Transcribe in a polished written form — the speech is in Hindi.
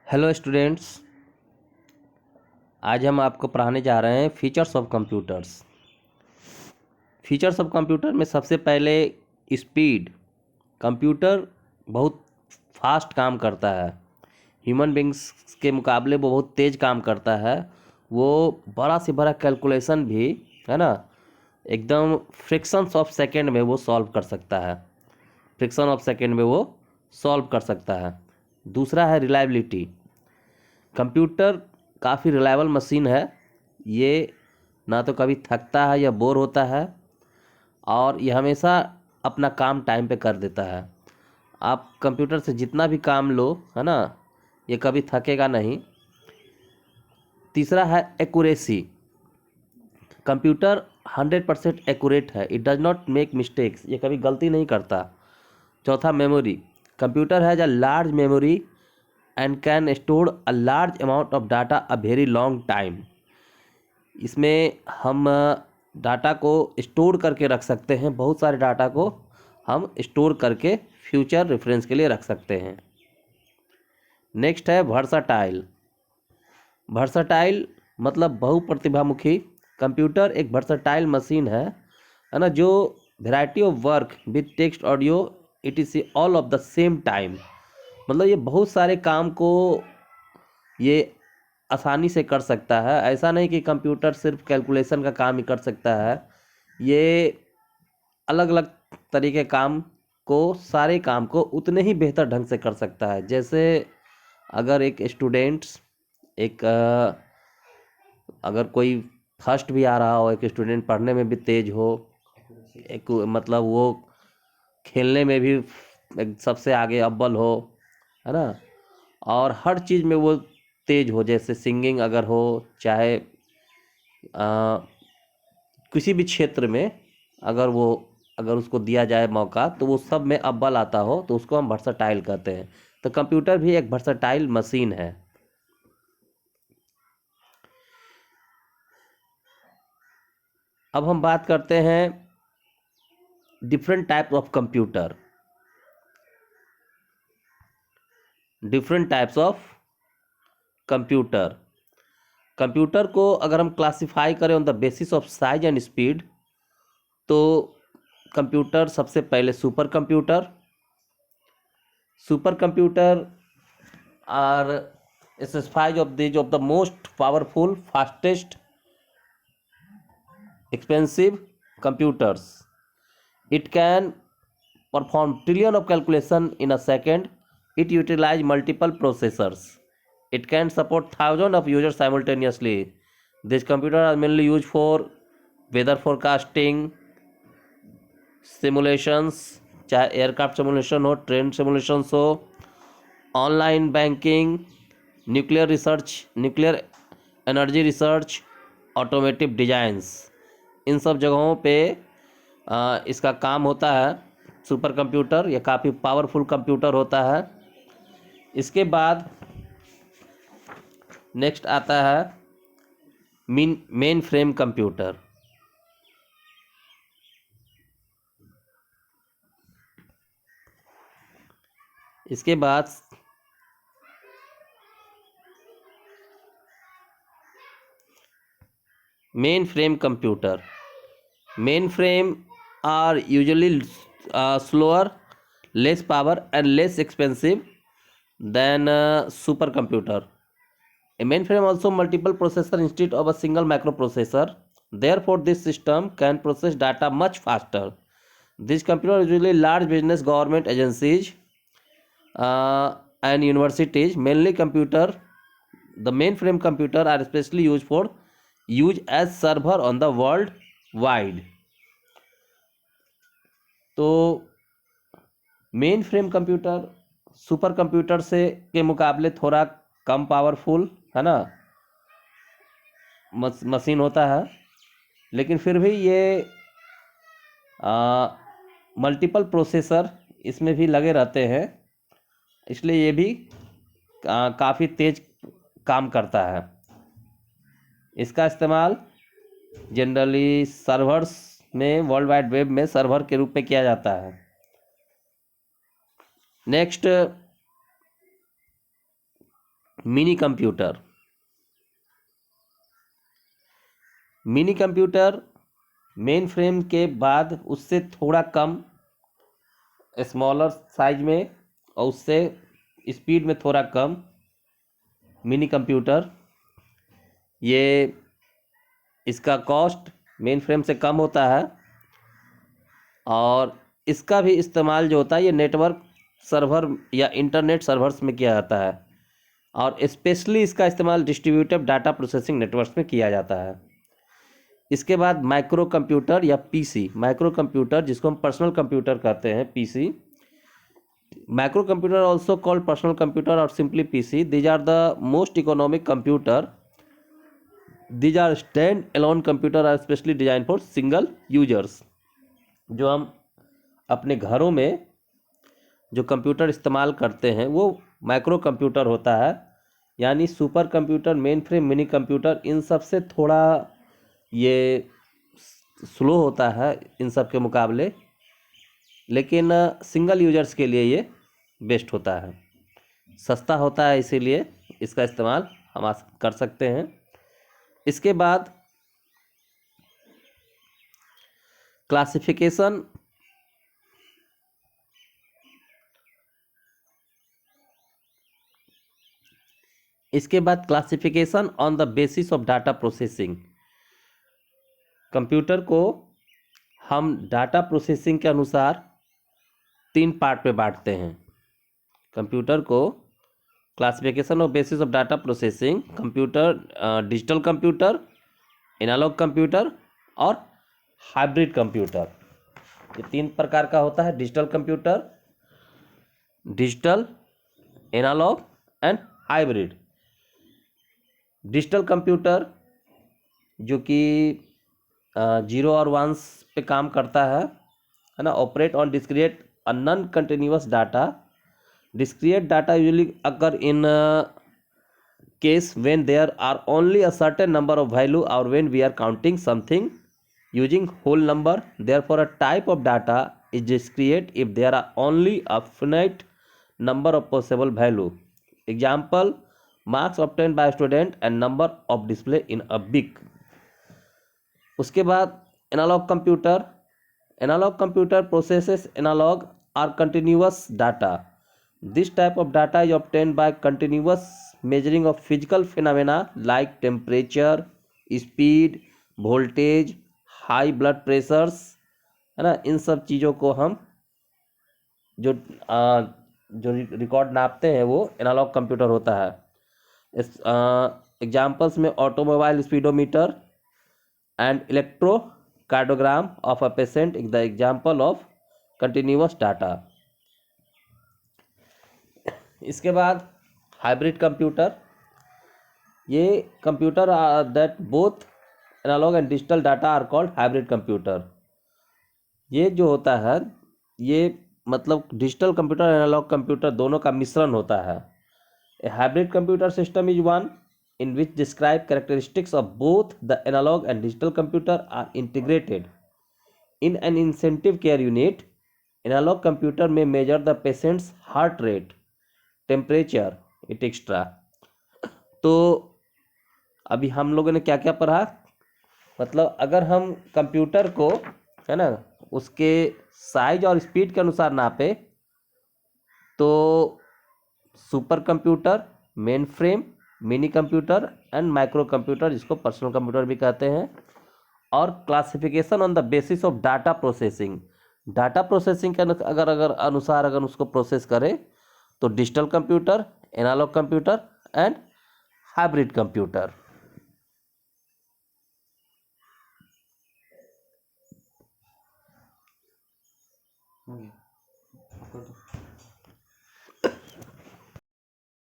Hello students. आज हम आपको पढ़ाने जा रहे हैं features of computers. Features of computer में सबसे पहले स्पीड। कंप्यूटर बहुत फास्ट काम करता है, ह्यूमन बींग्स के मुकाबले वो बहुत तेज़ काम करता है। वो बड़ा से बड़ा कैलकुलेशन भी, है ना, एकदम फ्रैक्शंस ऑफ सेकेंड में वो सॉल्व कर सकता है। फ्रैक्शन ऑफ सेकेंड में वो सॉल्व कर सकता है। दूसरा है रिलायबिलिटी। कंप्यूटर काफ़ी रिलायबल मशीन है। ये ना तो कभी थकता है या बोर होता है, और ये हमेशा अपना काम टाइम पे कर देता है। आप कंप्यूटर से जितना भी काम लो, है ना, ये कभी थकेगा नहीं। तीसरा है एक्यूरेसी। कंप्यूटर 100% एक्यूरेट है। It does not make mistakes, ये कभी गलती नहीं करता। चौथा memory. Computer has a large memory and can store a large amount of data a very long time. इसमें हम डाटा को स्टोर करके रख सकते हैं, बहुत सारे डाटा को हम स्टोर करके फ्यूचर रेफरेंस के लिए रख सकते हैं। नेक्स्ट है वर्साटाइल। वर्साटाइल मतलब बहुप्रतिभामुखी। कंप्यूटर एक वर्साटाइल मशीन है ना, जो variety of work with text, audio, etc all of the same time. मतलब ये बहुत सारे काम को ये आसानी से कर सकता है। ऐसा नहीं कि कंप्यूटर सिर्फ कैलकुलेशन का काम ही कर सकता है। ये अलग अलग तरीके काम को, सारे काम को उतने ही बेहतर ढंग से कर सकता है। जैसे अगर एक स्टूडेंट्स एक अगर कोई फर्स्ट भी आ रहा हो, एक स्टूडेंट पढ़ने में भी तेज हो, एक मतलब वो खेलने में भी एक सबसे आगे अव्वल हो, है ना, और हर चीज़ में वो तेज हो, जैसे सिंगिंग अगर हो, चाहे किसी भी क्षेत्र में अगर उसको दिया जाए मौका तो वो सब में अव्वल आता हो, तो उसको हम वर्सटाइल कहते हैं। तो कंप्यूटर भी एक वर्सटाइल मशीन है। अब हम बात करते हैं different types of computer. Different types of computer. Computer को अगर हम क्लासिफाई करें on the basis of size and speed, तो कंप्यूटर सबसे पहले super computer. Super computer are specified of these of the most powerful, fastest, expensive computers. It can perform trillion of calculation in a second. It utilize multiple processors. It can support thousands of users simultaneously. These computers are mainly used for weather forecasting, simulations, चाहे एयरक्राफ्ट सिमुलेशन हो, ट्रेन सिमुलेशंस हो, online banking, nuclear research, nuclear energy research, automotive designs, इन सब जगहों पे इसका काम होता है। सुपर कंप्यूटर ये काफ़ी पावरफुल कंप्यूटर होता है। इसके बाद नेक्स्ट आता है मेन फ्रेम कंप्यूटर। इसके बाद main frame computer. Main frame are usually slower, less power and less expensive than a supercomputer. A mainframe also multiple processor instead of a single microprocessor. Therefore, this system can process data much faster. These computers usually large business, government agencies, and universities. Mainly computer, the mainframe computer are especially used for use as server on the world wide. तो main frame computer super computer से के मुकाबले थोड़ा कम पावरफुल, है ना, मशीन होता है, लेकिन फिर भी ये मल्टीपल प्रोसेसर इसमें भी लगे रहते हैं, इसलिए ये भी काफ़ी तेज काम करता है। इसका इस्तेमाल जनरली सर्वर्स में, वर्ल्ड वाइड वेब में सर्वर के रूप में किया जाता है। Next mini computer. Mini computer main frame के बाद उससे थोड़ा कम स्मॉलर साइज में और उससे स्पीड में थोड़ा कम मिनी कंप्यूटर। ये इसका कॉस्ट मेन फ्रेम से कम होता है और इसका भी इस्तेमाल जो होता है ये नेटवर्क सर्वर या इंटरनेट सर्वर्स में किया जाता है और स्पेशली इसका इस्तेमाल डिस्ट्रीब्यूटेड डाटा प्रोसेसिंग नेटवर्क्स में किया जाता है। इसके बाद माइक्रो कंप्यूटर या पीसी। माइक्रो कंप्यूटर जिसको हम पर्सनल कंप्यूटर कहते हैं, PC. Micro computer also called personal computer और simply PC. These are the most economic computer. These are stand alone computer are specially design for single users. जो हम अपने घरों में जो कंप्यूटर इस्तेमाल करते हैं वो माइक्रो कंप्यूटर होता है, यानी super computer, mainframe, mini computer इन सब से थोड़ा ये स्लो होता है इन सब के मुकाबले, लेकिन सिंगल यूजर्स के लिए ये बेस्ट होता है, सस्ता होता है, इसीलिए इसका इस्तेमाल हम कर सकते हैं। इसके बाद क्लासिफिकेशन। इसके बाद classification on the basis of data processing. Computer को हम डाटा प्रोसेसिंग के अनुसार 3 पार्ट में बांटते हैं। कंप्यूटर को classification of basis of data processing, computer digital computer, analog computer और हाइब्रिड कंप्यूटर। ये 3 प्रकार का होता है। Digital computer, digital, analog and hybrid. Digital computer जो कि 0 और 1 पे काम करता है ना, operate on discrete non continuous data. Discrete data usually occur in case when there are only a certain number of value or when we are counting something using whole number. Therefore a type of data is discrete if there are only a finite number of possible value. Example, marks obtained by student and number of display in a book. उसके बाद analog computer. Analog computer processes analog or continuous data. This type of data is obtained by continuous measuring of physical phenomena like temperature, speed, voltage, high blood pressures, है ना। इन सब चीज़ों को हम जो जो रिकॉर्ड नापते हैं वो एनालॉग कंप्यूटर होता है। इस एग्जाम्पल्स में automobile speedometer and electrocardiogram of a patient is the example of continuous data. इसके बाद हाइब्रिड कंप्यूटर। ये computer that both analog and digital data are called hybrid computer. ये जो होता है ये मतलब डिजिटल कंप्यूटर एनालॉग कंप्यूटर दोनों का मिश्रण होता है। A hybrid computer system is one in which describe characteristics of both the analog and digital computer are integrated in an intensive care unit. Analog computer may measure the patient's heart rate, temperature, etc. तो अभी हम लोगों ने क्या क्या पढ़ा, मतलब अगर हम कंप्यूटर को, है ना, उसके साइज और स्पीड के अनुसार नापे तो super computer, mainframe, mini computer and micro computer जिसको पर्सनल कंप्यूटर भी कहते हैं। और classification on the basis of data processing. Data processing के अगर अनुसार अगर उसको प्रोसेस करें तो digital computer, analog computer and hybrid computer.